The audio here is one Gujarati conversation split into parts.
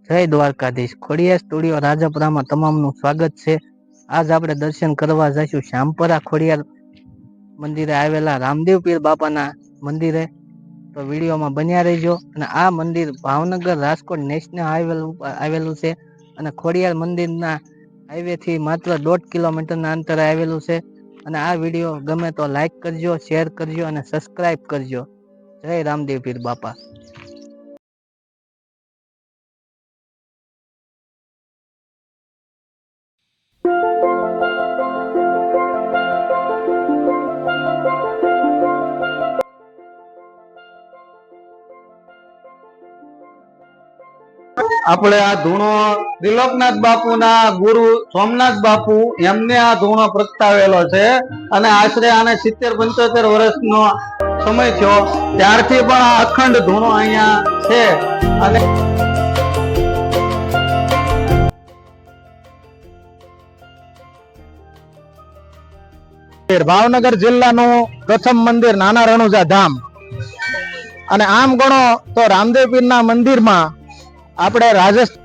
જય દ્વારકાધીશ। ખોડિયાર સ્ટુડિયો રાજપરામાં તમામનું સ્વાગત છે। આજ આપણે દર્શન કરવા જઈશું શ્યામપરા ખોડિયાર મંદિરે આવેલા રામદેવ પીર બાપાના મંદિરે। તો વિડીયોમાં બન્યા રહેજો। અને આ મંદિર ભાવનગર રાજકોટ નેશનલ હાઈવે ઉપર આવેલું છે અને ખોડિયાર મંદિરના હાઈવે થી માત્ર 1.5 કિલોમીટરના અંતરે આવેલું છે। અને આ વિડીયો ગમે તો લાઈક કરજો, શેર કરજો અને સબસ્ક્રાઇબ કરજો। જય રામદેવ પીર બાપા। આપણે આ ધૂણો ત્રિલોકનાથ બાપુના ગુરુ સોમનાથ બાપુ એમને આ ધૂણો પ્રગટાવેલો છે અને આશરે આને 70-75 વર્ષનો સમય થયો ત્યારથી પણ આ અખંડ ધૂણો અહીંયા છે। અને ભાવનગર જિલ્લાનું પ્રથમ મંદિર નાના રણુજા ધામ। અને આમ ગણો તો રામદેવ પીરના મંદિરમાં આપણે રાજસ્થાન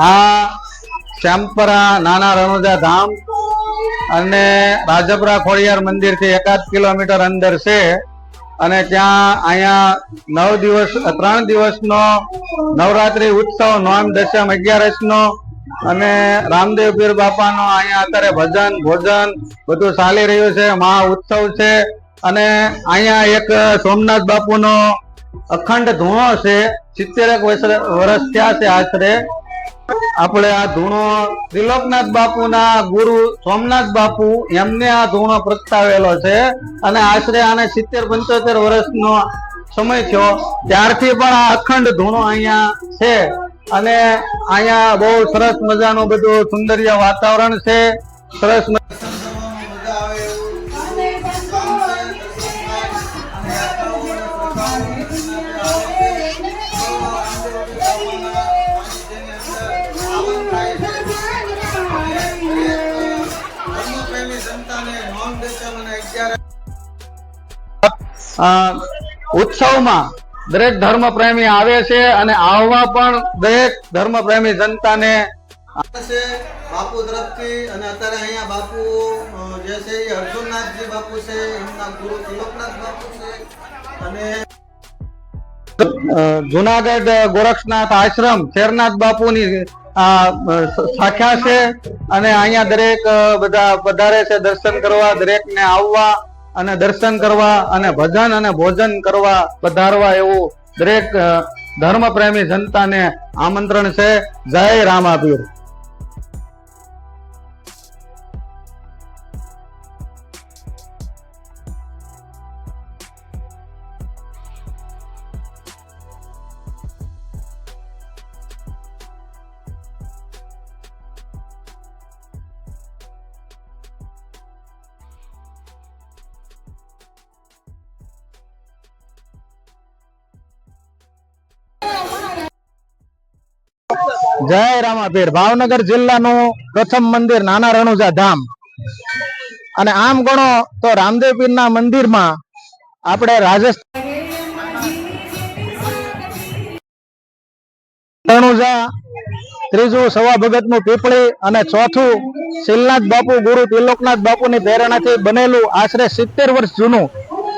આ શ્યામપરા નાના રણુજા ધામ અને રાજપરા ખોડિયાર મંદિર થી 1 કિલોમીટર અંદર છે અને ત્યાં અહીંયા 3 દિવસનો નવરાત્રી ઉત્સવ નોમ દશમ 11 નો અને રામદેવ પીર બાપાનો અહીંયા અત્યારે ભજન ભોજન બધું ચાલી રહ્યું છે. મહા ઉત્સવ છે અને અહીંયા એક સોમનાથ બાપુનો અખંડ ધૂણો છે. 70 વર્ષ થયા છે આશરે. આપણે આ ધૂણો ત્રિલોકનાથ બાપુના ગુરુ સોમનાથ બાપુ એમને આ ધૂણો પ્રગટાવેલો છે અને આશરે આને 70-75 વર્ષનો સમય થયો ત્યારથી પણ આ અખંડ ધૂણો અહીંયા છે અને અહીંયા બહુ સરસ મજાનું બધું સુંદર્ય વાતાવરણ છે. સરસ ઉત્સવમાં દરેક ધર્મ પ્રેમી આવે છે અને આવવા પણ દરેક ધર્મ પ્રેમી જનતાને બાપુ તરફથી અને અત્યારે અહીંયા બાપુ જે છે એ અર્જુનનાથજી બાપુ છે, એમના ગુરુ ત્રિલોકનાથ બાપુ છે અને જુનાગઢ ગોરક્ષનાથ આશ્રમ શેરનાથ બાપુની શાખા છે અને અહીંયા દરેક બધા પધારે છે દર્શન કરવા, દરેકને આવવા અને દર્શન કરવા અને ભજન અને ભોજન કરવા પધારવા એવું દરેક ધર્મ પ્રેમી જનતાને આમંત્રણ છે. જય રામાપીર. જય રામાપીર. ભાવનગર જિલ્લાનું પ્રથમ મંદિર નાના રણુજા ધામ અને આમ ગણો તો રામદેવ પીરના મંદિરમાં આપણે રાજસ્થાન રણુજા, ત્રીજું સવા ભગતનું પીપળી અને ચોથું શિલનાથ બાપુ ગુરુ ત્રિલોકનાથ બાપુની પ્રેરણાથી બનેલું આશરે 70 વર્ષ જૂનું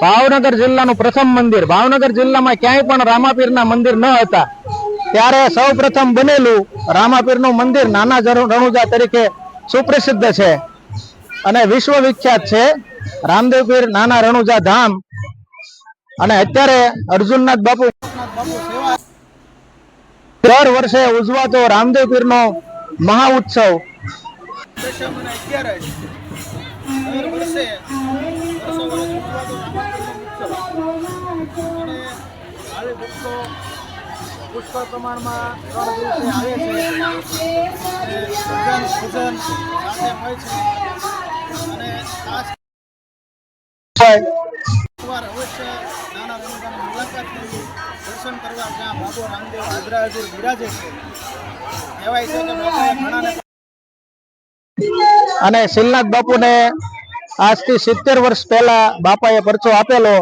ભાવનગર જિલ્લાનું પ્રથમ મંદિર. ભાવનગર જિલ્લામાં ક્યાંય પણ રામાપીરના મંદિર ન હતા ત્યારે સૌ પ્રથમ બનેલું રામાપીરનું મંદિર નાના રણુજા તરીકે સુપ્રસિદ્ધ છે અને વિશ્વ વિખ્યાત છે. રામદેવ પીર નાના રણુજા ધામ અને અત્યારે અર્જુનનાથ બાપુ દર વર્ષે ઉજવાતો રામદેવ પીરનો મહા ઉત્સવ પુષ્કળ પ્રમાણમાં 3 દિવસે આવે છે ભજન પૂજન સાથે હોય છે અને ખાસ એકવાર અવશ્ય નાના રણુજાની મુલાકાત લેવી, દર્શન કરવા. જ્યાં બાબો રામદેવ હાજરા હજુર બિરાજે છે. કહેવાય છે કે બાપાએ ઘણાને અને શિલનાથ બાપુને આજથી 70 વર્ષ પહેલા બાપાએ પરચો આપેલો.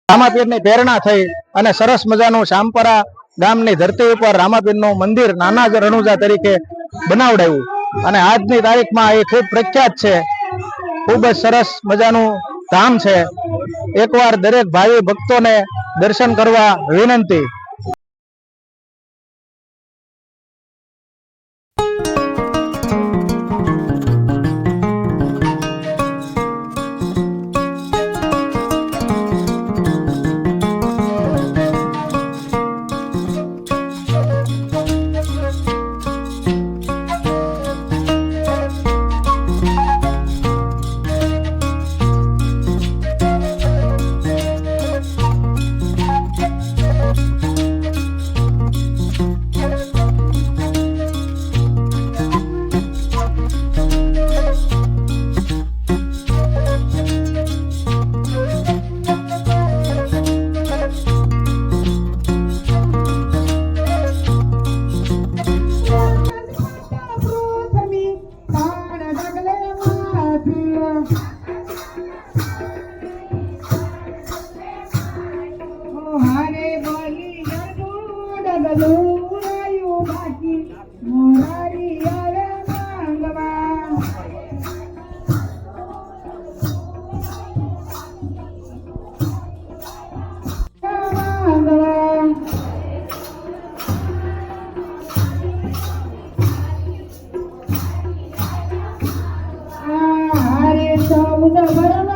રામાપીરની પ્રેરણા થઈ અને સરસ મજાનું શ્યામપરા ગામની ધરતી ઉપર રામાપીરનું મંદિર નાના રણુજા તરીકે બનાવડાવ્યું અને આજની તારીખમાં એ ખૂબ પ્રખ્યાત છે. ખૂબ જ સરસ મજાનું ધામ છે. એકવાર દરેક ભાવિ ભક્તોને દર્શન કરવા વિનંતી. હારે બોલી ડગલું મુદ્દા ભરવાનો